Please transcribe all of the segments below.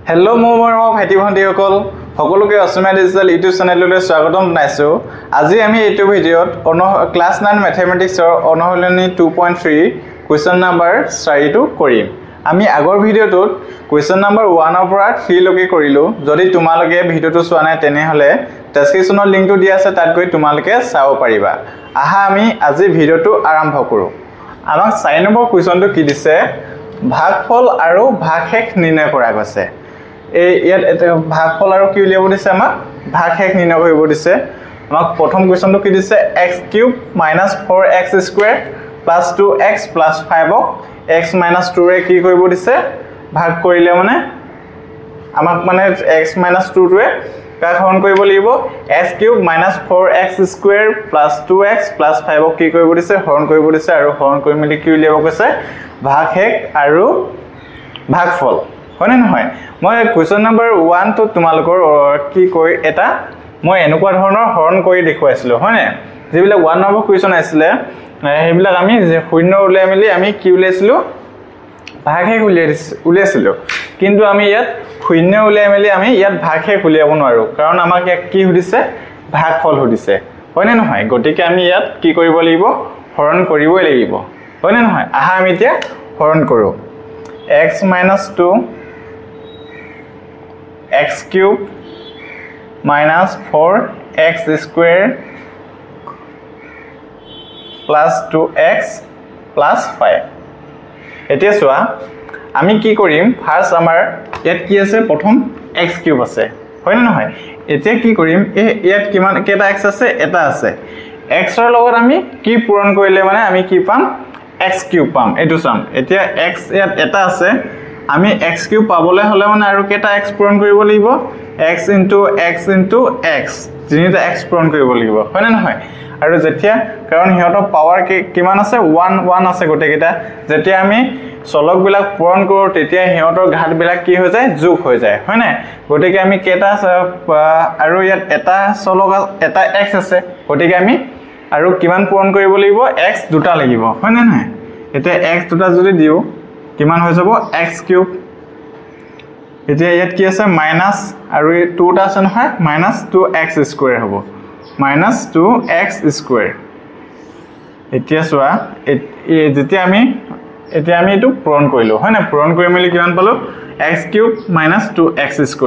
hello' মোৰ ভাইটি ভণ্টিসকল সকলোকে অসমীয়া ডিজিটেল ইউটিউব চেনেললৈ স্বাগতম জনাইছো আজি আমি এইটো ভিডিঅ'ত ক্লাছ 9 ম্যাথমেটিক্সৰ অনুশীলনী 2.3 কোৱেশ্চন নম্বৰ 4 টো কৰিম আমি আগৰ ভিডিঅ'টোত কোৱেশ্চন নম্বৰ 1 ৰ পৰা 3 লৈকে কৰিলো যদি তোমালোকে ভিডিঅ'টো চোৱা নাই তেনেহলে ডেসক্ৰিপচনৰ লিংকটো দিয়া আছে তাত গৈ তোমালোকে চাব পাৰিবা আহা আমি আজি ভিডিঅ'টো আৰম্ভ কৰো আমাক 4 নম্বৰ কোৱেশ্চনটো কি দিছে ভাগফল আৰু ভাগশেষ নিৰ্ণয় কৰা গৈছে ইয়াত ভাগফল আৰু কি উলিয়াব দিছে আমাক ভাগশেষ নিৰ্ণয় কৰিব দিছে আমাক প্ৰথম কোৱেশ্চনটো কি দিছে x³ - 4x² + 2x + 5 ক x - 2 ৰে কি কৰিব দিছে ভাগ কৰিলে মানে আমাক মানে x - 2 টোৱে কাক হৰণ কৰিব লাগিব x³ - 4x² + 2x + 5 ক কি কৰিব দিছে হৰণ কৰিব দিছে আৰু হৰণ কৰি মেলি কি উলিয়াব কৈছে ভাগশেষ আৰু ভাগফল হয়নে নহয় মই কোৱেশ্চন নম্বৰ 1 তো তোমালোকৰ কি কৈ এটা মই এনেকুৱা ধৰণৰ হৰণ কৰি দেখুৱাইছিলো হয়নে যেবিলাক 1 নম্বৰ কোৱেশ্চন আছিল হেবিলাক আমি যে শূন্য উলিয়াই মেলি আমি কি উলিয়াইছিলো ভাগশেষ উলিয়াইছিলো কিন্তু আমি ইয়াত শূন্য উলিয়াই মেলি আমি ইয়াত ভাগশেষ উলিয়াব নোৱাৰো কাৰণ আমাক কি সুধিছে ভাগফল সুধিছে হয়নে নহয় গতিকে আমি ইয়াত কি কৰিব লাগিব হৰণ কৰিবই লাগিব হয়নে নহয় আহা আমি এতিয়া হৰণ কৰো x - 2 x³ - 4x² + 2x + 5 এতিয়া চোৱা আমি কি কৰিম ফাৰ্স্ট আমাৰ ইয়াত কি আছে প্ৰথম x³ আছে হয় না নহয় এতিয়া কি কৰিম ইয়াত কিমান কেটা x আছে এটা আছে x ৰ লগত আমি কি পূৰণ কৰিলে মানে আমি কি পাম x³ পাম এটো চাম এতিয়া x ইয়াত এটা আছে আমি x³ পাবলে হলে মানে আৰু কেটা x পূৰণ কৰিব লাগিব x * x * x তিনিটা x পূৰণ কৰিব লাগিব হয় না নহয় আৰু যেতিয়া কাৰণ হিহঁতৰ পাৱাৰ কিমান আছে 1 1 আছে গটেকেটা যেতিয়া আমি চলক বিলাক পূৰণ কৰো তেতিয়া হিহঁতৰ ঘাত বিলাক কি হৈ যায় যোগ হৈ যায় হয় না গটেকে আমি কেটা আৰু ইয়াত এটা চলক এটা x আছে গটেকে আমি আৰু কিমান পূৰণ কৰিব লাগিব x দুটা লাগিব হয় না নহয় এতিয়া x দুটা যদি দিও কিমান হৈ যাব x³ এতিয়া ইয়াত কি আছে মাইনাস আৰু 2 টা আছে নহয় -2x² হ'ব -2x² এতিয়া চোৱা যেতিয়া আমি এটো পূৰণ কৰিলো হয় না পূৰণ কৰি মেলি কিমান পালো x³ - 2x²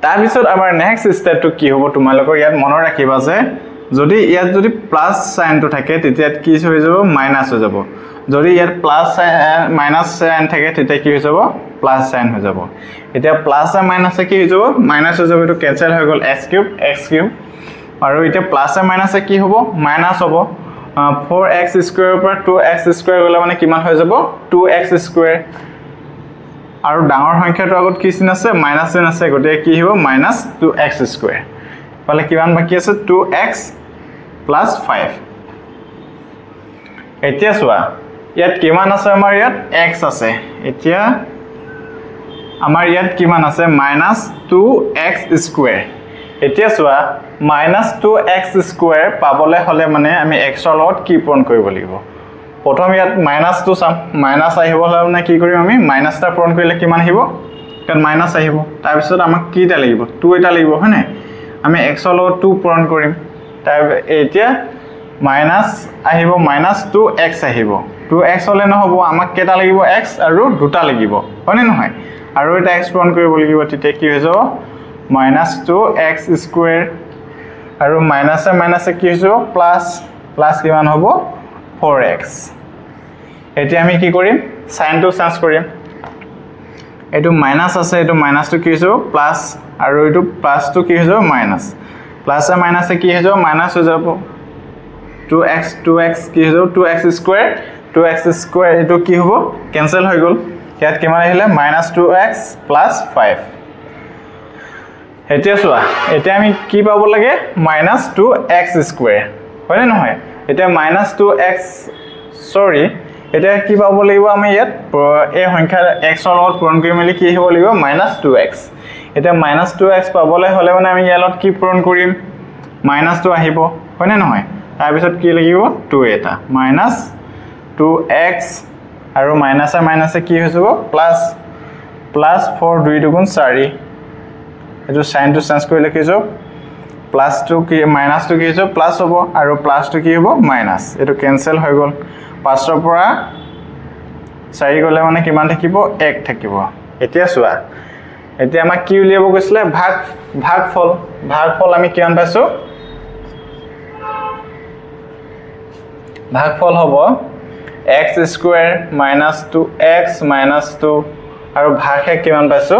তাৰ পিছত আমাৰ নেক্সট স্টেপটো কি হ'ব তোমালোকৰ ইয়াত মনত ৰাখিবা যে যদি ইয়াত যদি প্লাস সাইনটো থাকে তেতিয়া কি হৈ যাব মাইনাস হৈ যাব যদি ইয়াত প্লাস মাইনাস সাইন থাকে তেতিয়া কি হৈ যাব প্লাস সাইন হৈ যাব এতিয়া প্লাস আর মাইনাসে কি হৈ যাব মাইনাস হৈ যাব এটো ক্যান্সেল হৈ গল x³ আৰু এতিয়া প্লাস আৰ মাইনাসে কি হ'ব মাইনাস হ'ব 4x² ৰ পৰা 2x² গলে মানে কিমান হৈ যাব 2x² আৰু ডাঙৰ সংখ্যাটো আগত কি চিন আছে মাইনাস চিন আছে গতে কি হ'ব -2x² পালে কিমান বাকি আছে 2x + 5 এতিয়া চোৱা ইয়াত কিমান আছে আমাৰ ইয়াত x আছে এতিয়া আমাৰ ইয়াত কিমান আছে -2x² এতিয়া চোৱা -2x² পাবলে হলে মানে আমি x ৰ লগত কি পূৰণ কৰিব লাগিব প্ৰথম ইয়াত মাইনাসটো চাম মাইনাস আহিব হলে মানে কি কৰিম আমি মাইনাসটা পূৰণ কৰিলে কিমান আহিব কাৰণ মাইনাস আহিব তাৰ পিছত আমাক কিটা লাগিব 2 এটা লাগিব হয়নে আমি x ৰ লগত 2 পূৰণ কৰিম তাৰ এতিয়া মাইনাস আহিব -2x আহিব 2x হলে নহব আমাক কেটা লাগিব x আৰু দুটা লাগিব হয়নে নহয় আৰু এটা x পূৰণ কৰিব লাগিব তেতিয়া কি হৈ যাব -2x² আৰু মাইনাসে কি হৈ যাব প্লাস কিমান হ'ব 4x এতিয়া আমি কি কৰিম সাইনটো চেঞ্জ কৰিম এটো মাইনাস আছে এটো মাইনাসটো কি হৈ যাব প্লাস আৰু এটো প্লাসটো কি হৈ যাব মাইনাস প্লাস আর মাইনাসে কি হৈ যাব মাইনাস হৈ যাব 2x কি হৈ যাব 2x² এটো কি হ'ব ক্যান্সেল হৈ গল ইয়াত কিমান আহিলে -2x + 5 এতিয়া চোৱা এতিয়া আমি কি পাব লাগে -2x² হয় না নহয় এতিয়া -2x সৰি এতিয়া কি পাব লাগিব আমি ইয়াত এই সংখ্যা x ৰ লগত পূৰণ কৰি মেলি কি হ'ব লাগিব -2x এতিয়া -2x পাবলে হলে মানে আমি ইয়াত কি পূৰণ কৰিম -2 আহিব হয় না নহয় তাৰ পিছত কি লাগিব 2 এটা -2x আৰু মাইনাসে কি হৈ যাব প্লাস 4 2 দুগুণ 4 এটো সাইন টু চেঞ্জ কৰি লিখিছো প্লাস টু কি মাইনাস টু কি হৈছে প্লাস হ'ব আৰু প্লাস টু কি হ'ব মাইনাস এটো কেনসেল হৈ গল 5 ৰ পৰা 4 গলে মানে কিমান থাকিব 1 থাকিব এতিয়া চোৱা এতিয়া আমাক কি উলিয়াব কৈছিলে ভাগফল আমি কিমান পাইছো ভাগফল হ'ব x square minus 2x minus 2 আৰু ভাগহে কিমান পাইছো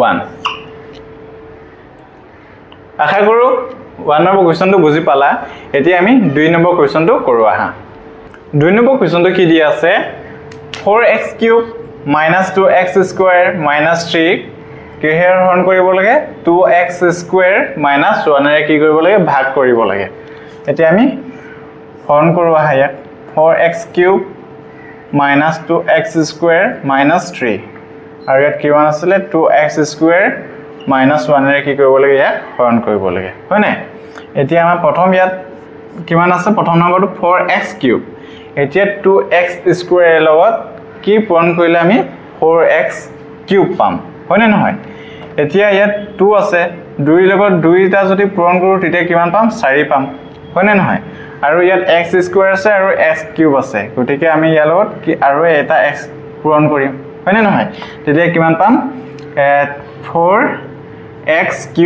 1 আশা কৰো 1 নম্বৰ কোৱেশ্চনটো বুজি পালা এতিয়া আমি 2 নম্বৰ কোৱেশ্চনটো কৰো আহা 2 নম্বৰ কোৱেশ্চনটো কি দিয়া আছে 4x³ minus 2x square minus 3 কি হেৰ হৰণ কৰিব লাগে 2x square minus 1 এৰে কি কৰিব লাগে ভাগ কৰিব লাগে এতিয়া আমি হৰণ কৰো আহা ইয়াক 4x³ minus 2x square minus 3 আৰু ইয়াত কিমান আছিল 2x square minus 1 এৰে কি কৰিব লাগে ইয়াক হৰণ কৰিব লাগে হয় নাই এতিয়া আমাৰ প্ৰথম ইয়াত কিমান আছে প্ৰথম নম্বৰটো 4x³ এতিয়া 2x square এৰ লগত কি পূৰণ কৰিলে আমি 4x³ পাম হয় নে নহয় এতিয়া ইয়াত 2 আছে 2 ৰ লগত 2 টা যদি পূৰণ কৰো তেতিয়া কিমান পাম 4 পাম হয় নে নহয় আৰু ইয়াত x² আছে আৰু x³ আছে গতিকে আমি ইয়াৰ লগত কি আৰু এটা x পূৰণ কৰিম হয় নে নহয় তেতিয়া কিমান পাম 4x³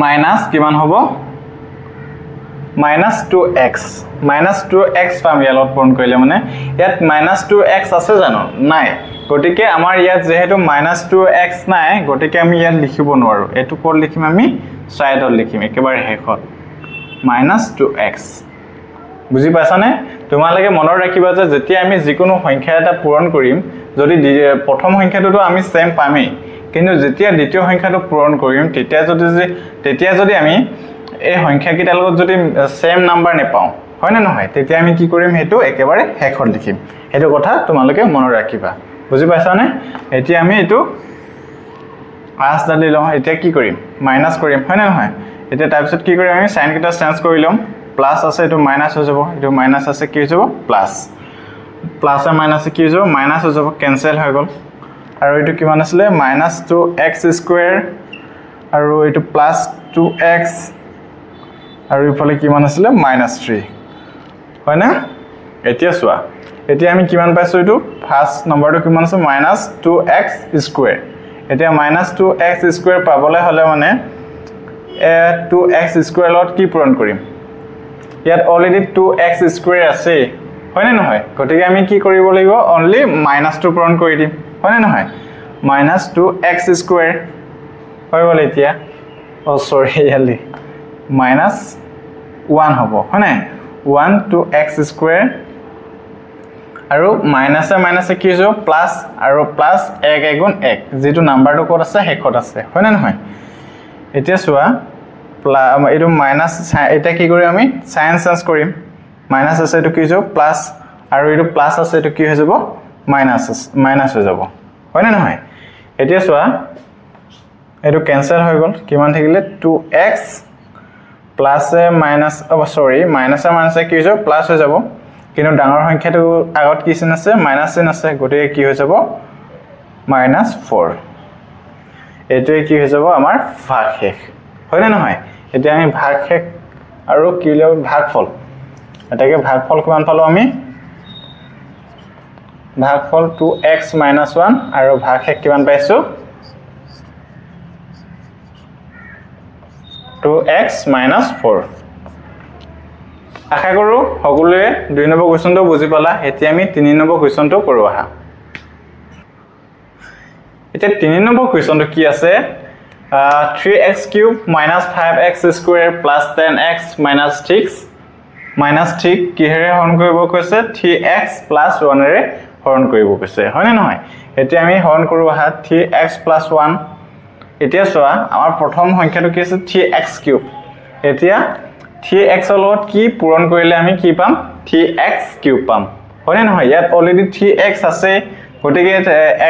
মাইনাস কিমান হ'ব -2x পাম ইয়াৰ লগত পূৰণ কৰিলে মানে ইয়াত -2x আছে জানো নাই গতিকে আমাৰ ইয়াত যেহেতু -2x নাই গতিকে আমি ইয়াত লিখিব নোৱাৰো এটো কোড লিখিম আমি সাইডত লিখিম একেবাৰে হেখত -2x বুজি পাছানে তোমালকে মনৰ ৰাখিবা যে যেতিয়া আমি যিকোনো সংখ্যা এটা পূৰণ কৰিম যদি প্ৰথম সংখ্যাটো আমি সেম পামেই কিন্তু যেতিয়া দ্বিতীয় সংখ্যাটো পূৰণ কৰিম তেতিয়া যদি আমি এই সংখ্যা কিটাৰ লগত যদি সেম নাম্বাৰ নেপাও হয় না নহয় তেতিয়া আমি কি কৰিম হেতু একেবাৰে হেখত লিখিম হেতু কথা তোমালকে মনৰ ৰাখিবা বুজি পাছানে এতিয়া আমি এটো আস দালি লওঁ এতিয়া কি কৰিম মাইনাস কৰিম হয় না নহয় এতিয়া তাৰ পিছত কি কৰিম আমি সাইন কিটা চেঞ্জ কৰি লম প্লাস আছে এটো মাইনাস হৈ যাব এটো মাইনাস আছে কি হৈ যাব প্লাস আর মাইনাস কি হৈ যাব মাইনাস হৈ যাব কেনসেল হৈ গল আৰু এটো কিমান আছিল -2x² আৰু এটো +2x আৰু ইফালে কিমান আছিল -3 হয় না এতিয়া চোৱা এতিয়া আমি কিমান পাইছো এটো ফাৰ্স্ট নম্বৰটো কিমান আছে -2x² এতিয়া -2x² পাবলে হলে মানে 2x² লগত কি পূৰণ কৰিম ইয়াত অলৰেডি 2x² আছে হয় না নহয় গতিকে আমি কি কৰিব লাগিব অনলি -2 পূৰণ কৰি দিম হয় না নহয় -2x² হৈ গল এতিয়া সৰি ইয়ালি -1 হ'ব হয় না 1 2x² আৰু মাইনাসে কি হৈ যাব প্লাস আৰু প্লাস 1 গুণ 1 যেটো নাম্বাৰটো ক'ত আছে হেকত আছে হয় না নহয় এতিয়া চোৱা এটো মাইনাস এটা কি কৰি আমি সাইন চেঞ্জ কৰিম মাইনাস আছে এটো কি হৈ যাব প্লাস আৰু এটো প্লাস আছে এটো কি হৈ যাব মাইনাস হৈ যাব হয় না নহয় এতিয়া চোৱা এটো কেনসেল হৈ গল কিমান থাকিলে 2x প্লাস মাইনাস মাইনাসে কি হৈ যাব প্লাস হৈ যাব কিন্তু ডাঙৰ সংখ্যাটো আগত কি চিন আছে মাইনাস চিন আছে গতিকে কি হৈ যাব -4 এটোই কি হৈ যাব আমাৰ ভাগশেষ হয় না নহয় এতিয়া আমি ভাগশেষ আৰু কি লিও ভাগফল এটাকে ভাগফল কিমান পালো আমি ভাগফল 2x - 1 আৰু ভাগশেষ কিমান পাইছো 2x - 4 আশা কৰো সকলোৱে 2 নম্বৰ কোৱেশ্চনটো বুজি পালা এতিয়া আমি 3 নম্বৰ কোৱেশ্চনটো কৰো আহা এতিয়া 3 নম্বৰ কোৱেশ্চনটো কি আছে 3x³ - 5x² + 10x - 6 -3 কিহেৰে হৰণ কৰিব কৈছে 3x + 1 এৰে হৰণ কৰিব কৈছে হয় না নহয় এতিয়া আমি হৰণ কৰো আহা 3x + 1 এতিয়া চোৱা আমাৰ প্ৰথম সংখ্যাটো কি আছে 3x³ এতিয়া 3x ৰ লগত কি পূৰণ কৰিলে আমি কি পাম 3x³ পাম হয় না নহয় ইয়াত অলৰেডি 3x আছে গতিকে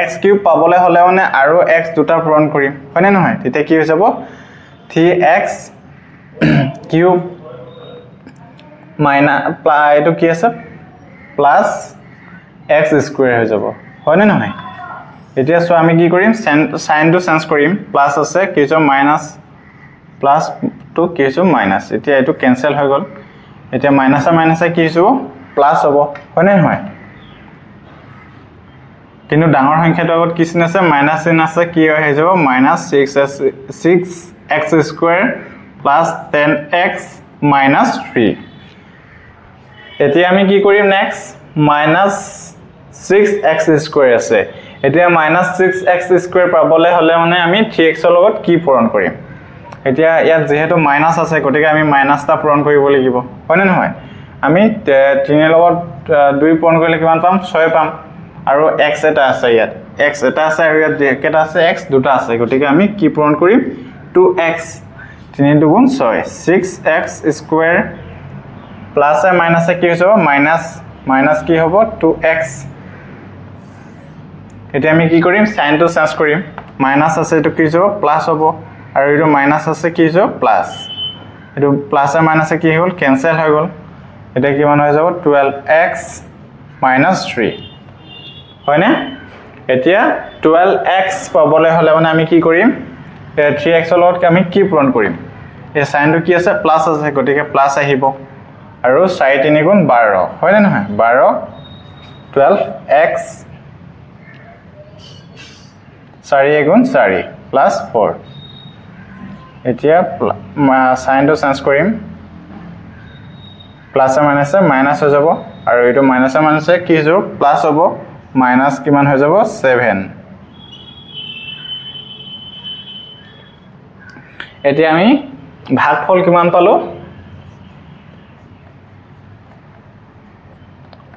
x³ পাবলে হলে মানে আৰু x দুটা পূৰণ কৰিম হয় না নহয় তেতিয়া কি হৈ যাব 3x³ এটো কি আছে প্লাস x স্কয়ার হৈ যাব হয় না নহয় এতিয়া সো আমি কি কৰিম সাইন টু চেঞ্জ কৰিম প্লাস আছে কি হৈছে মাইনাস প্লাস টু কি হৈছে মাইনাস এতিয়া এটো ক্যান্সেল হৈ গল এতিয়া মাইনাসে মাইনাসে কি হৈছে প্লাস হ'ব হয় না নহয় কিন্তু ডাঙৰ সংখ্যাটো আগত কি চিন আছে মাইনাস চিন আছে কি হৈ যাব minus 6x square plus 10x minus 3 এতিয়া আমি কি কৰিম নেক্সট minus 6x স্কয়াৰ আছে এতিয়া minus 6x স্কয়াৰ পাবলে হলে মানে আমি 3x ৰ লগত কি পূৰণ কৰিম এতিয়া ইয়াত যেহেতু মাইনাস আছে গতিকে আমি মাইনাসটা পূৰণ কৰিব লাগিব হয় না নহয় আমি 3 ৰ লগত 2 পূৰণ কৰিলে কিমান পাম 6 পাম আৰু x এটা আছে ইয়াত x এটা আছে আৰু ইয়াত কেটা আছে x দুটা আছে গতিকে আমি কি পূৰণ কৰিম 2x 3 2 গুণ 6 6x স্কয়াৰ প্লাস এ মাইনাস কি হ'ব মাইনাস কি হ'ব 2x এতিয়া আমি কি কৰিম সাইন টু চেঞ্জ কৰিম মাইনাস আছে এটো কি হ'ব প্লাস হ'ব আৰু এটো মাইনাস আছে কি হ'ব প্লাস এটো প্লাস এ মাইনাস কি হ'ল ক্যান্সেল হৈ গল এটা কিমান হৈ যাব 12x - 3 হয়নে এতিয়া 12x পাবলে হলে মানে আমি কি কৰিম 3x ৰ লগত আমি কি পূৰণ কৰিম এই সাইনটো কি আছে প্লাস আছে গতিকে প্লাস আহিব আৰু 4 3 গুণ 12 হয় না নহয় 12 12x 4 গুণ 4 প্লাস 4 এতিয়া সাইনটো চেঞ্জ কৰিম প্লাস মাইনাসে মাইনাস হৈ যাব আৰু এটো মাইনাসে মাইনাসে কি হ'ব প্লাস হ'ব মাইনাস কিমান হৈ যাব 7 এতিয়া আমি ভাগফল কিমান পালো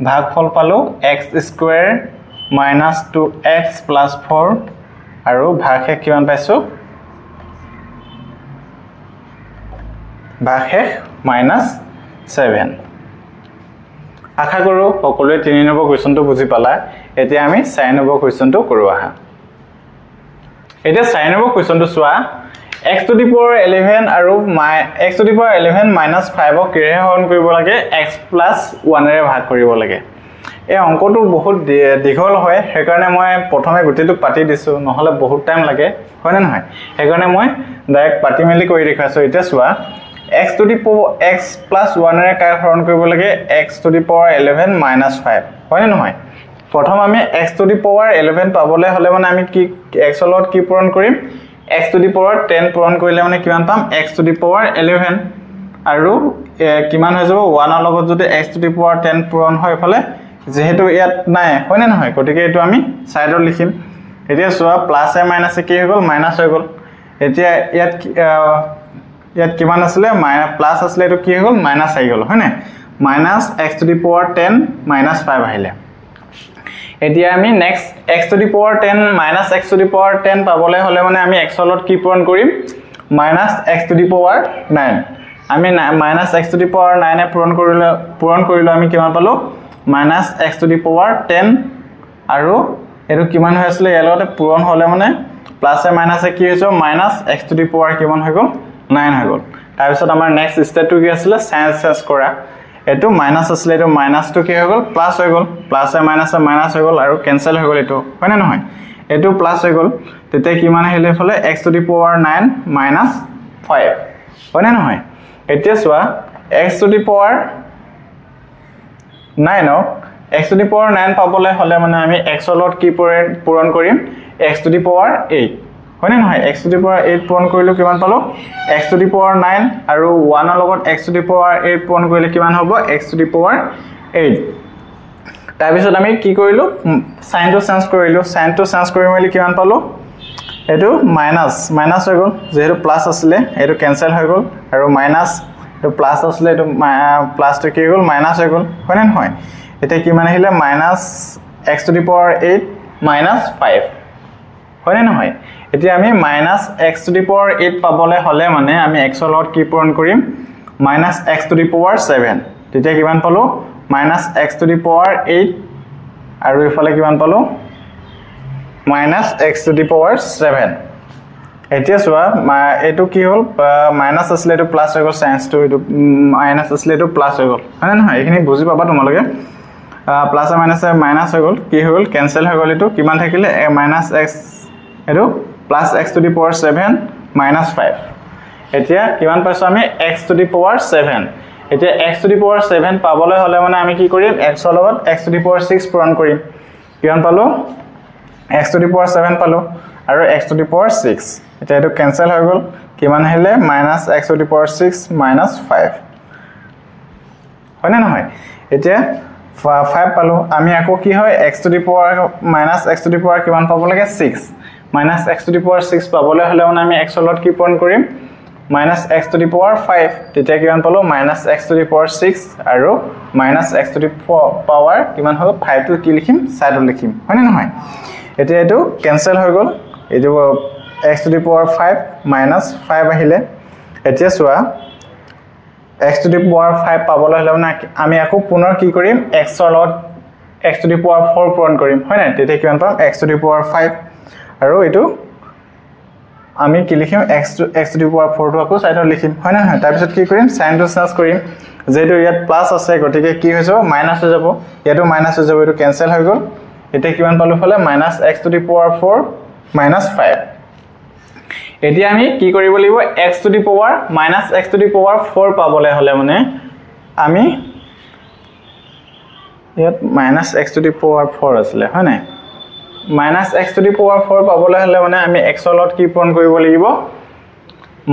ভাগফল পালো x স্কয়াৰ - 2x + 4 আৰু ভাগশেষ কিমান পাইছো ভাগশেষ -7 আশা কৰো সকলোৱে 3 নম্বৰ কোৱেশ্চনটো বুজি পালা এতিয়া আমি 4 নম্বৰ কোৱেশ্চনটো কৰো আহা এতিয়া 4 নম্বৰ কোৱেশ্চনটো চোৱা x to the power 11 আৰু x to the power 11 - 5 ক কিহে হৰণ কৰিব লাগে x + 1 ৰে ভাগ কৰিব লাগে এই অংকটো বহুত দীঘল হয় হেকাৰণে মই প্ৰথমে গুটিটো পাতি দিছো নহলে বহুত টাইম লাগে হয় না নহয় হেকাৰণে মই ডাইৰেক্ট পাতি মেলি কৰি দেখাইছো এতিয়া চোৱা x to the power x + 1 ৰে কাক হৰণ কৰিব লাগে x to the power 11 - 5 হয় না নহয় প্ৰথম আমি x to the power 11 পাবলে হলে মানে আমি কি x ৰ লগত কি পূৰণ কৰিম x to the power 10 পূৰণ কৰিলে মানে কিমান পাম x to the power 11 আৰু কিমান হৈ যাব 1 ৰ লগত যদি x to the power 10 পূৰণ হয় ফলে যেহেতু ইয়াত নাই হয় না নহয় গতিকে এটো আমি সাইডত লিখিম এতিয়া সোৱা প্লাস এ মাইনাস কি হৈ গল মাইনাস হৈ গল এতিয়া ইয়াত কিমান আছিল প্লাস আছিল এটো কি হৈ গল মাইনাস আহি গল হয় না minus x to the power 10 - 5 আহিলে এতিয়া আমি next x to the power 10 - x to the power 10 পাবলে হলে মানে আমি x ৰ লগত কি পূৰণ কৰিম -x to the power 9 আমি -x to the power 9 এ পূৰণ কৰিলে আমি কিমান পালো -x to the power 10 আৰু এটো কিমান হৈ আছিল ইয়াৰ লগতে পূৰণ হলে মানে প্লাস এ মাইনাসে কি হৈছে -x to the power কিমান হৈ গল 9 হৈ গল তাৰ পিছত আমাৰ নেক্সট স্টেপটো কি আছিল সাইন চেঞ্জ কৰা এটো মাইনাস আছিল এটো মাইনাসটো কি হৈ গল প্লাস হৈ গল প্লাস এ মাইনাসে মাইনাস হৈ গল আৰু ক্যান্সেল হৈ গল এটো হয় না নহয় এটো প্লাস হৈ গল তেতে কিমান আহিলে ফলে x to the power 9 - 5 হয় না নহয় এতিয়া চোৱা x to the power 9 x to the power 9 পাবলে হলে মানে আমি x ৰ লগত কি পূৰণ কৰিম x to the power 8 হয় না নহয় x to the power 8 পূৰণ কৰিলে কিমান পালো x to the power 9 আৰু 1 ৰ লগত x to the power 8 পূৰণ কৰিলে কিমান হ'ব x to the power 8 তাৰ পিছত আমি কি কৰিলো সাইনটো চেঞ্জ কৰি মেলি কিমান পালো এটো মাইনাস হৈ গল যেহেতু প্লাস আছিল এটো ক্যান্সেল হৈ গল আৰু মাইনাস এটো প্লাস আছিল এটো প্লাসটো কি হৈ গল মাইনাস হৈ গল হয় না নহয় এতিয়া কিমান আহিলে -x to the power 8 - 5 হয় না নহয় এতিয়া আমি -x to the power 8 পাবলে হলে মানে আমি x ৰ লগত কি পূৰণ কৰিম -x to the power 7 তেতিয়া কিমান পালো -x to the power 8 আৰু ইফালে কিমান পালো -x to the power 7 এতিয়া চোৱা এটো কি হল মাইনাস আছিল এটো প্লাস হৈ গল সাইনটো এটো মাইনাস আছিল এটো প্লাস হৈ গল হয় না নহয় এখিনি বুজি পাবা তোমালোকে প্লাস মাইনাস মাইনাস হৈ গল কি হৈ গল ক্যান্সেল হৈ গল এটো কিমান থাকিলে -x এটো +x to the power 7 -5 এতিয়া কিমান পাইছো আমি x to the power 7 এতিয়া x to the power 7 পাবলৈ হলে মানে আমি কি কৰিম x ৰ লগত x to the power 6 পূৰণ কৰিম কিমান পালো x to the power 7 পালো আৰু x to the power 6 এটা এটো ক্যান্সেল হৈ গল কিমান আহিলে -x to the power 6 -5 হয়নে নহয় এতিয়া 5 পালো আমি আকৌ কি হয় x to the power -x to the power কিমান পাব লাগে 6 -x to the power 6 পাবলৈ হলে মানে আমি x ৰ লগত কি পূৰণ কৰিম -x to the power 5 তেতিয়া কিমান পালো -x to the power 6 আৰু -x to the power কিমান হ'ব 5 টো কি লিখিম সাইডত লিখিম হয়নে নহয় এতিয়া এটো ক্যান্সেল হৈ গল এটো x to the power 5 -5 আহিলে এতিয়া চোৱা x to the power 5 পাবলৈ হলে মানে আমি আকৌ পুনৰ কি কৰিম x ৰ লগত x to the power 4 পূৰণ কৰিম হয় না তেতিয়া কিমান পাম x to the power 5 আৰু এটো আমি কি লিখিম x to the power 4 টো আকৌ সাইডত লিখিম হয় না তাৰ পিছত কি কৰিম সাইন টু চেঞ্জ কৰিম যেটো ইয়াত প্লাস আছে গটিকে কি হৈ যাব মাইনাস হৈ যাব ইয়াটো মাইনাস হৈ যাব এটো ক্যান্সেল হৈ গল এতিয়া কিমান পালো ফলে -x to the power 4 -5 এতিয়া আমি কি কৰিব লাগিব x to the power -x to the power 4 পাবলৈ হলে মানে আমি ইয়াত -x to the power 4 আছিল হয় না -x to the power 4 পাবলৈ হলে মানে আমি x ৰ লগত কি পূৰণ কৰিব লাগিব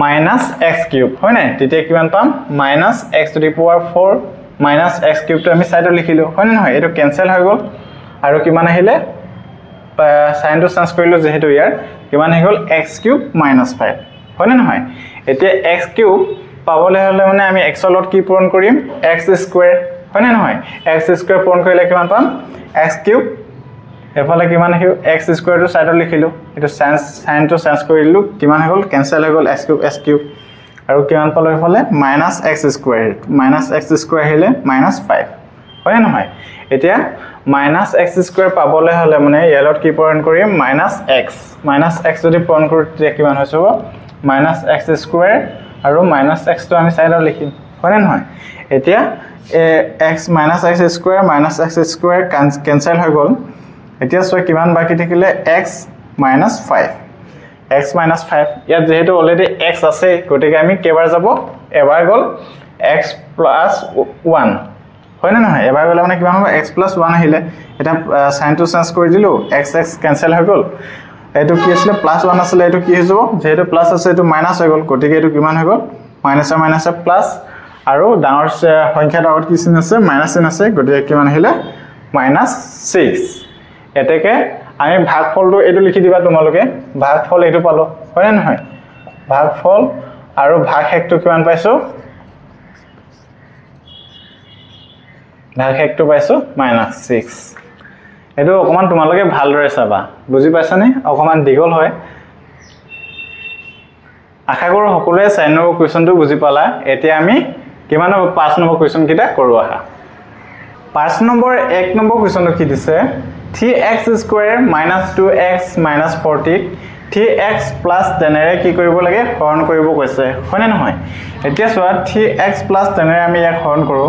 -x³ হয় না তেতিয়া কিমান পাম -x to the power 4 -x³ টো আমি সাইডত লিখিলো হয় না নহয় এটো ক্যান্সেল হৈ গল আৰু কিমান আহিলে সাইন টু চেঞ্জ কৰিলো যেহেতু ইয়াৰ কিমান হৈ গল x³ -5 হয় না নহয় এতিয়া x³ পাবলৈ হলে মানে আমি x ৰ লগত কি পূৰণ কৰিম x² হয় না নহয় x² পূৰণ কৰিলে কিমান পাম x³ এফালে কিমান আহিব x² টো সাইডত লিখিলো এটো সাইন টু চেঞ্জ কৰিলো কিমান হৈ গল ক্যান্সেল হৈ গল x³ আৰু কিমান পালো এফালে -x² -x² আহিলে -5 হয় না নহয় এতিয়া -x² পাবলৈ হলে মানে ইয়ালত কি পূৰণ কৰিম -x যদি পূৰণ কৰো তেতিয়া কিমান হৈ যাব -x² আৰু -x টো আমি সাইডত লিখিম হয় না নহয় এতিয়া x -x² ক্যান্সেল হৈ গল এতিয়া সো কিমান বাকি থাকিলে x -5 ইয়াত যেহেতু অলৰেডি x আছে গটিকে আমি কেবাৰ যাব এবাৰ গল x + 1 হয় না নহয় এবাৰ গলে মানে কিমান হ'ব x + 1 আহিলে এটা সাইন টু চেঞ্জ কৰি দিলো x ক্যান্সেল হৈ গল এটো কি আছিল +1 আছিল এটো কি হৈ যাব যেহেতু প্লাস আছে এটো মাইনাস হৈ গল গটিকে এটো কিমান হৈ গল মাইনাস প্লাস আৰু ডাঙৰ সংখ্যাৰ আগত কি চিন আছে মাইনাস চিন আছে গটিকে কিমান আহিলে -6 এতেকে আমি ভাগফলটো এটো লিখি দিবা তোমালোকে ভাগফল এটো পালো হয় না নহয় ভাগফল আৰু ভাগহেকটো কিমান পাইছো ভাগহেকটো পাইছো -6 এটো অকমান তোমালোকে ভালদৰে চাবা বুজি পাইছানে অকমান দিগল হয় আশা কৰো সকলোৱে 4 নম্বৰ কোৱেশ্চনটো বুজি পালা এতিয়া আমি কিমান 5 নম্বৰ কোৱেশ্চন কিটা কৰো আহা 5 নম্বৰ 1 নম্বৰ কোৱেশ্চনটো কি দিছে 3x² - 2x - 40 3x + 10 কি কৰিব লাগে হৰণ কৰিব কৈছে হয়নে নহয় এতিয়া চোৱা 3x + 10 আমি ইয়াক হৰণ কৰো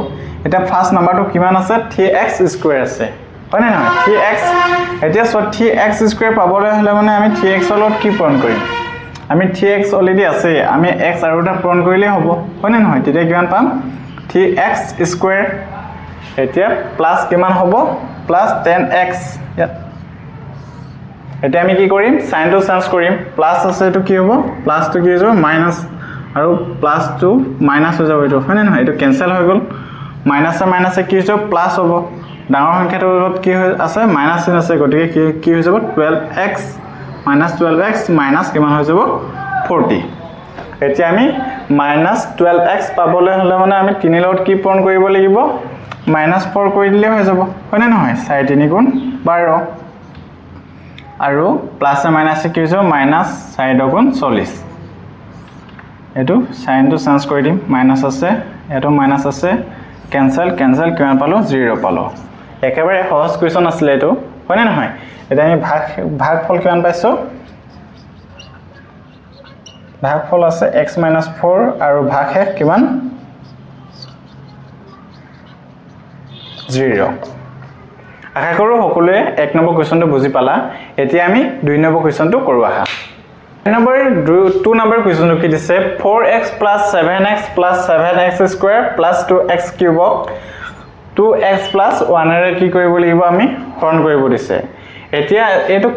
এটা ফাৰ্স্ট নাম্বাৰটো কিমান আছে 3x² আছে হয়নে নহয় 3x এতিয়া চোৱা 3x² পাবলৈ হলে মানে আমি 3x ৰ লগত কি পূৰণ কৰিম আমি 3x অলৰেডি আছে আমি x আৰু এটা পূৰণ কৰিলে হ'ব হয়নে নহয় তেতিয়া কিমান পাম 3x² এতিয়া প্লাস কিমান হ'ব প্লাস 10x এটা আমি কি কৰিম সাইন টু চেঞ্জ কৰিম প্লাস আছে এটো কি হ'ব প্লাস টু কি হৈ যাব মাইনাস আৰু প্লাস টু মাইনাস হৈ যাব এটো হয় না নহয় এটো ক্যান্সেল হৈ গল মাইনাসে কি হৈ যাব প্লাস হ'ব ডাঙৰ সংখ্যাটোৰ লগত কি হৈ আছে মাইনাস চিন আছে গটিকে কি হৈ যাব 12x -12x মাইনাস কিমান হৈ যাব 40 এতিয়া আমি -12x পাবলৈ হলে মানে আমি 3 লগত কি পূৰণ কৰিব লাগিব -4 কৰি দিলে হৈ যাব হয় না নহয় 4 3 গুণ 12 আৰু প্লাসে মাইনাসে কি হৈ যাব -4 গুণ 40 এটো সাইন টু চেঞ্জ কৰি দিম মাইনাস আছে এটো মাইনাস আছে ক্যান্সেল কিমান পালো 0 পালো একেবাৰে সহজ কোৱেশ্চন আছিল এটো হয় না নহয় এটা আমি ভাগফল কিমান পাইছো ভাগফল আছে x - 4 আৰু ভাগহেক কিমান 0 আশা কৰো সকলোৱে 1 নম্বৰ কোৱেশ্চনটো বুজি পালা এতিয়া আমি 2 নম্বৰ কোৱেশ্চনটো কৰো আহা 2 নম্বৰ কোৱেশ্চনটো কি দিছে 4x + 7x + 7x square + 2x কিউবক 2x + 1 এৰে কি কৰিব লাগিব আমি হৰণ কৰিব দিছে এতিয়া এটো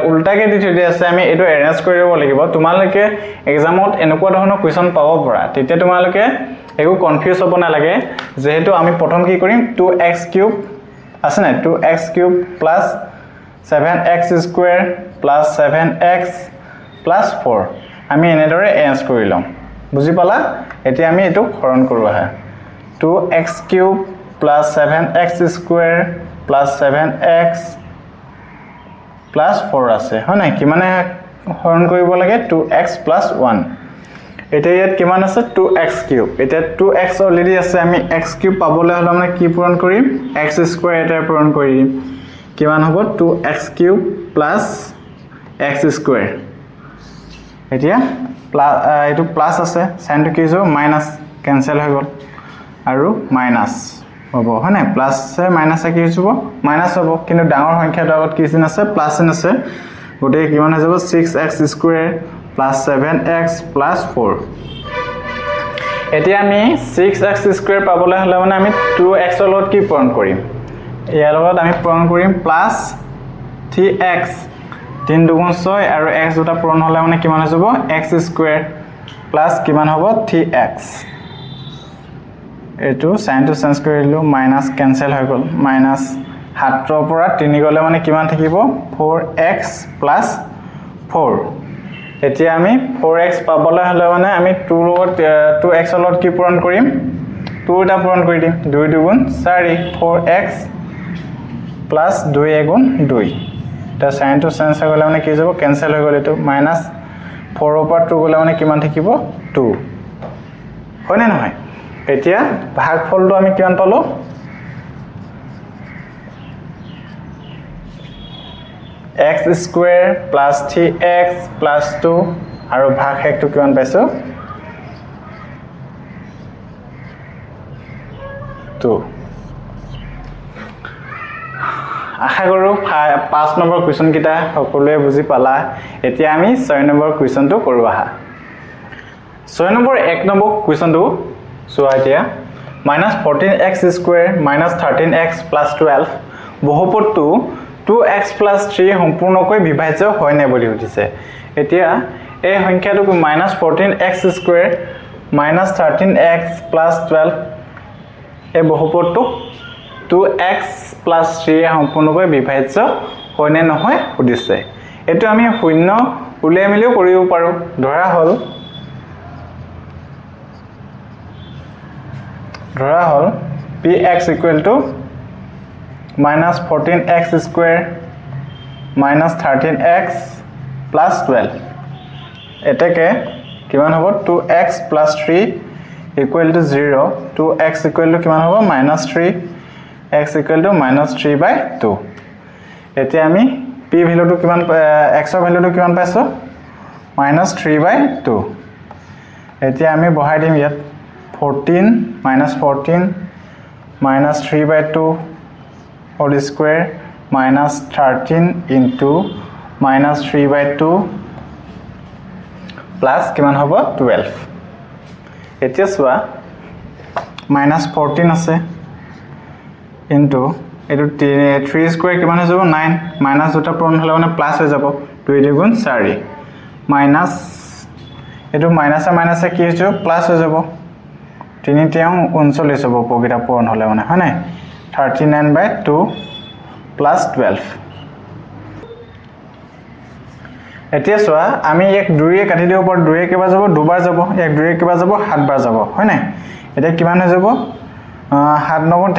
উল্টাকে দি থৈ আছে আমি এটো এৰেঞ্জ কৰিব লাগিব তোমালোকে এক্সামত এনেকুৱা ধৰণৰ কোৱেশ্চন পাব পৰা তেতিয়া তোমালোকে একো কনফিউজ হ'ব না লাগে যেহেতু আমি প্ৰথম কি কৰিম 2x কিউব আছে না 2x cube + 7x square + 7x + 4 আমি এনেদৰে এৰেঞ্জ কৰি লম বুজি পালা এতিয়া আমি এটো হৰণ কৰো আহা 2x cube + 7x square + 7x + 4 আছে হয় না কিমানে হৰণ কৰিব লাগে 2x + 1 এটা ইয়াত কিমান আছে 2x কিউব এটা 2x অলৰেডি আছে আমি x কিউব পাবলৈ হলে মানে কি পূৰণ কৰিম x স্কয়াৰ এটা পূৰণ কৰিম কিমান হ'ব 2x কিউব + x স্কয়াৰ এতিয়া এটো প্লাস আছে সাইনটো কি হ'ব মাইনাস ক্যান্সেল হৈ গল আৰু মাইনাস হ'ব হয় না প্লাস মাইনাস কি হ'ব মাইনাস হ'ব কিন্তু ডাঙৰ সংখ্যাৰ আগত কি চিন আছে প্লাস চিন আছে গটে কিমান হৈ যাব 6x স্কয়াৰ + 7x + 4 এতিয়া আমি 6x স্কয়াৰ পাবলৈ হলে মানে আমি 2x ৰ লগত কি পূৰণ কৰিম ইয়াৰ লগত আমি পূৰণ কৰিম +3x 3 দুগুণ 6 আৰু x দুটা পূৰণ হলে মানে কিমান হৈ যাব x স্কয়াৰ প্লাস কিমান হ'ব 3x এটো সাইনটো চেঞ্জ কৰিলো মাইনাস ক্যান্সেল হৈ গল মাইনাস 7 ৰ পৰা 3 গলে মানে কিমান থাকিব 4x + 4 এতিয়া আমি 4x পাবলৈ হলে মানে আমি 2x ৰ লগত কি পূৰণ কৰিম 2 টা পূৰণ কৰি দিম 2 দুগুণ 4 4x + 2 এগুণ 2 তা সাইনটো চেঞ্জ হৈ গলে মানে কি যাব ক্যান্সেল হৈ গল এটো মাইনাস 4 ৰ পৰা 2 গলে মানে কিমান থাকিব 2 হয় না নহয় এতিয়া ভাগফলটো আমি কিমান পালো x স্কয়াৰ + 3x + 2 আৰু ভাগ হেকটো কিমান পাইছো 2 আশা কৰো 5 নম্বৰ কোৱেশ্চন কিটা সকলোৱে বুজি পালা এতিয়া আমি 6 নম্বৰ কোৱেশ্চনটো কৰো আহা 6 নম্বৰ 1 নম্বৰ কোৱেশ্চনটো চোৱা এতিয়া -14x স্কয়াৰ -13x + 12 বহুপদটো 2x + 3 সম্পূৰ্ণকৈ বিভাজ্য হয় নাই বুলি উঠিছে এতিয়া এই সংখ্যাটো -14x স্কয়াৰ -13x + 12 এই বহুপদটো 2x + 3 সম্পূৰ্ণকৈ বিভাজ্য হয় নে নহয় উঠিছে এটো আমি শূন্য উলিয়াই মিলিও কৰিব পাৰো ধৰা হল px = -14x স্কয়াৰ -13x + 12 এটাকে কিমান হ'ব 2x + 3 = 0 2x কিমান হ'ব -3 x = -3/2 এতিয়া আমি p ভ্যালুটো কিমান x ৰ ভ্যালুটো কিমান পাইছো -3/2 এতিয়া আমি বহাই দিম ইয়াত 14 -14 -3/2 whole square -13 into -3/2 plus কিমান হ'ব 12 এতিয়া সোয়া -14 আছে into এটো 3 স্কয়াৰ কিমান হৈ যাব 9 মাইনাস দুটা পূৰণ হলে মানে প্লাস হৈ যাব 2 দুগুণ 4 মাইনাস এটো মাইনাসে মাইনাসে কি হৈ যাব প্লাস হৈ যাব 3 তেও 39 হ'ব পগিটা পূৰণ হলে মানে হয় নাই 39/2 plus 12 এতিয়া সোয়া আমি এক 2 এ কাটি দিব পাৰ 2 এ কেবা যাব দুবাৰ যাব এক 2 এ কেবা যাব 7 বাৰ যাব হয় নাই এটা কিমান হৈ যাব 7 9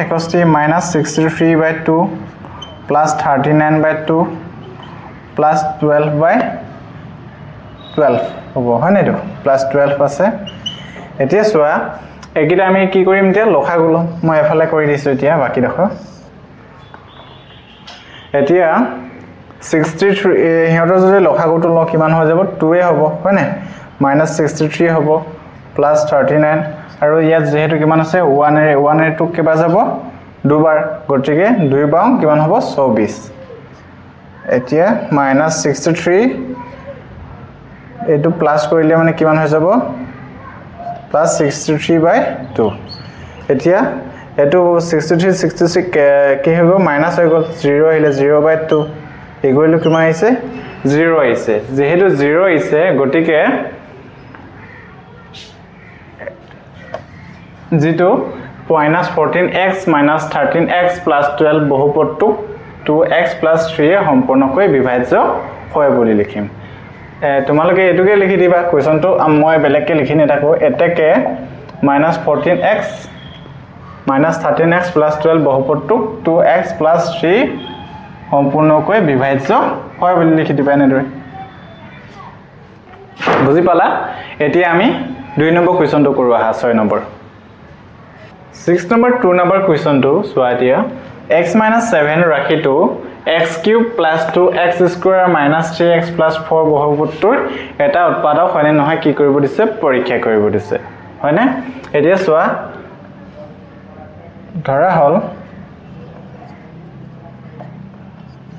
-63/2 plus 39/2 plus 12/12 হ'ব হয় নাই তো plus 12 আছে এতিয়া সোয়া একিটা আমি কি কৰিম তে লখা গুলো মই এফালে কৰি দিছো এতিয়া বাকি দেখো এতিয়া 63 হিহঁতৰ যদি লখাগুটো ল কিমান হৈ যাব 2 এ হ'ব হয় নাই -63 হ'ব plus 39 আৰু ইয়াত যেহেতু কিমান আছে 1 এ 2 কেবা যাব দুবাৰ গতিকে 2 বাও কিমান হ'ব 24 এতিয়া -63 এটো প্লাস কৰিলে মানে কিমান হৈ যাব +63/2 এতিয়া এটো 63 66 কি হ'ব মাইনাস হৈ গ'ল 0 আহিলে 0/2 ইকুৱেল টু কিমান আহিছে 0 আহিছে যেহেতু 0 আহিছে গতিকে যেটো -14x - 13x + 12 বহুপদটো 2x + 3 এ সম্পূৰ্ণকৈ বিভাজ্য হয় বুলি লিখিম তোমালোকে এটুকে লিখি দিবা কোৱেশ্চনটো মই বেলেগকে লিখি নেথাকো এতেকে -14x - 13x + 12 বহুপদটো 2x + 3 সম্পূৰ্ণকৈ বিভাজ্য হয় বুলি লিখি দিবা এনেদৰে বুজি পালা এতিয়া আমি 2 নম্বৰ কোৱেশ্চনটো কৰো আহা 6 নম্বৰ 6 নম্বৰ 2 নম্বৰ কোৱেশ্চনটো চোৱা এতিয়া x - 7 ৰাখিটো x³ + 2x² - 3x + 4 বহুপদটোৰ এটা উৎপাদক হয়নে নহয় কি কৰিব দিছে পৰীক্ষা কৰিব দিছে হয়নে এতিয়া চোৱা ধৰা হল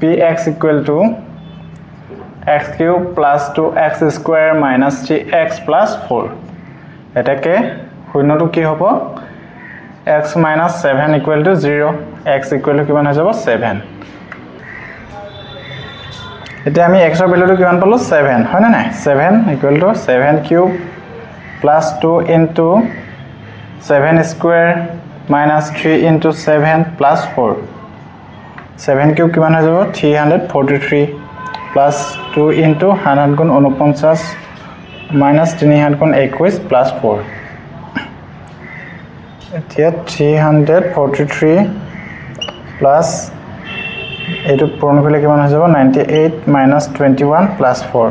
px = x³ + 2x² - 3x + 4 এটাকে শূন্যটো কি হ'ব x - 7 = 0 x = কিমান হৈ যাব 7 এতিয়া আমি x ৰ ভ্যালুটো কিমান পালো 7 হয় না নাই 7 = 7³ + 2 * 7² - 3 * 7 + 4 7³ কিমান হৈ যাব 343 + 2 * 7 * 49 - 3 * 21 + 4 এতিয়া 343 প্লাস এটো পূৰণ কৰিলে কিমান হৈ যাব 98 - 21 + 4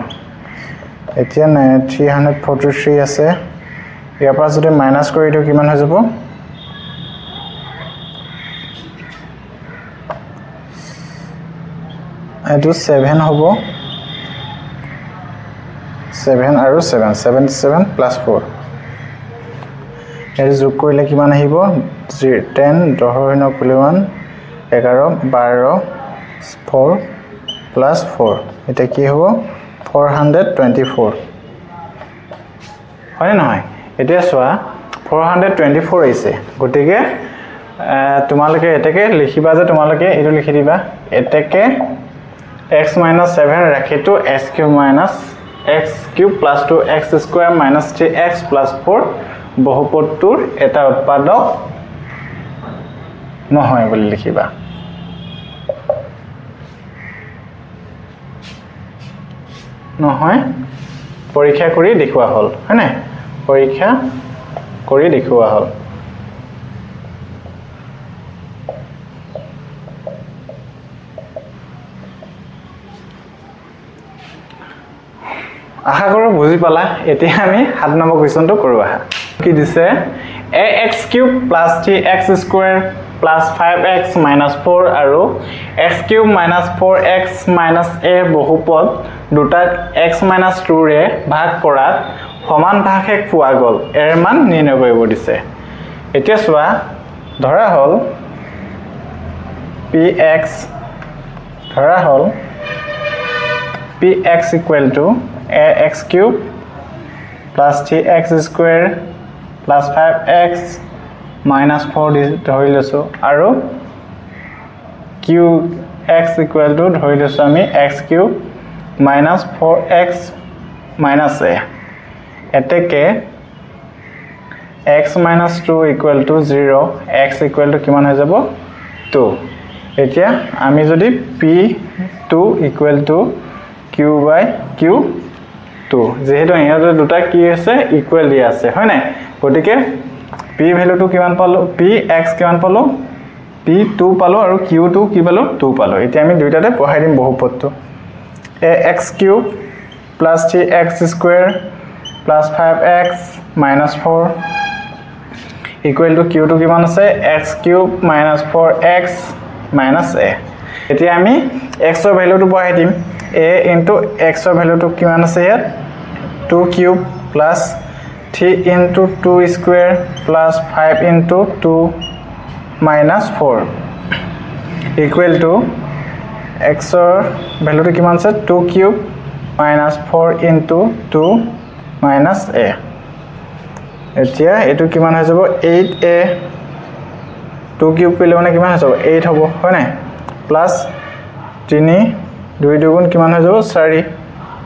এতিয়া 343 আছে ইয়াৰ পৰা যদি মাইনাস কৰি দিও কিমান হৈ যাব এটো 7 হ'ব 7 আৰু 7 77 + 4 এৰ যোগ কৰিলে কিমান আহিব 10 10 * 1 11 12 4 + 4 এটা কি হ'ব 424 হয় নহয় এতিয়া চোৱা 424 আছে গটিকে তোমালোকে এটাকে লিখিবা যে তোমালোকে এটো লিখি দিবা এটাকে x - 7 ৰাখিটো x³ + 2x² - 3x + 4 বহুপদটোৰ এটা উৎপাদক নহয় বুলি লিখিবা নহয় পৰীক্ষা কৰি দেখুৱা হল হয়নে পৰীক্ষা কৰি দেখুৱা হল আশা কৰো বুজি পালা এতিয়া আমি 7 নম্বৰ কোৱেশ্চনটো কৰো আহা কি দিছে ax³ + 3x² + 5x - 4 আৰু x³ - 4x - a বহুপদ দুটা x - 2 ৰে ভাগ কৰাত সমান ভাগশেষ পোৱা গল এৰ মান নিৰ্ণয় কৰিব দিছে এতিয়া চোৱা ধৰা হল px ধৰা হল px = ax³ + 3x² + 5x - 4 ধৰি লৈছো আৰু qx ধৰি লৈছো আমি x³ - 4x - a এতেকে x - 2 = 0 x = কিমান হৈ যাব 2 এতিয়া আমি যদি p2 = q/q2 যেহেতু ইহঁতৰ দুটা কি আছে ইকুৱেল দিয়া আছে হয় নাই গটিকে p ভ্যালুটো কিমান পালো px কিমান পালো p2 পালো আৰু q2 কি পালো 2 পালো এতিয়া আমি দুইটাতে পঢ়াই দিম বহুপদটো ax³ + 3x² + 5x - 4 = q2 কিমান আছে x³ - 4x - a এতিয়া আমি x ৰ ভ্যালুটো পঢ়াই দিম a * x ৰ ভ্যালুটো কিমান আছে ইয়াত 2³ + 3 * 2² + 5 * 2 minus 4 equal to x or value to kiman se 2 cube minus 4 into 2 minus a etia etu kiman hoy jabo 8a 2 cube kile mane kiman hoy jabo 8 hobo hoy na plus 3 2 দুগুণ কিমান হৈ যাব 4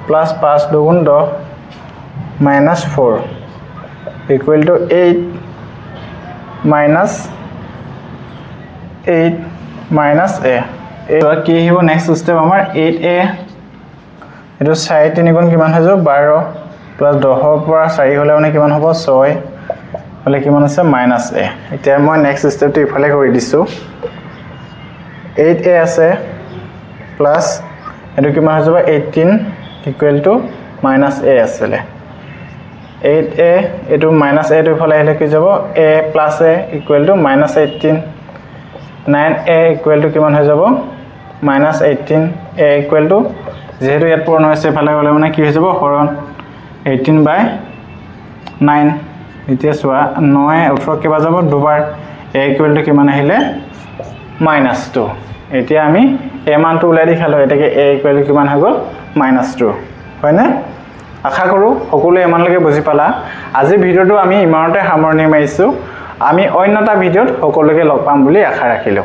plus 5 দুগুণ 10 minus 4 equal to 8 minus a এটো কি হিব next step আমাৰ 8a এটো 4 3 গুণ কিমান হৈ যাব 12 plus 10 ৰ পৰা 4 হলে মানে কিমান হ'ব 6 হলে কিমান আছে minus a এতিয়া মই নেক্সট স্টেপটো ইফালে কৰি দিছো 8a আছে plus এটো কিমান হৈ যাব 18 equal to minus a আসলে 8a এটো minus a টো ইফালে আহিলে কি যাব a plus a equal to minus 18 9a equal to কিমান হৈ যাব minus 18 a equal to যেহেতু ইয়াত পূৰণ হৈছে ইফালে গলে মানে কি হৈ যাব হৰণ 18 by 9 এতিয়া সোৱা 9 18 কেবা যাব দুবাৰ a equal to কিমান আহিলে minus 2 এতিয়া আমি a মানটো উলাই দেখালো এটাকে a equal to কিমান হৈ গল minus 2 হয়নে আশা কৰো সকলো এমানলৈকে বুজি পালা আজি ভিডিওটো আমি ইমানতে সামৰণি মাৰিছো আমি অন্যটা ভিডিওত সকলোকে লগ পাম বুলি আশা ৰাখিলো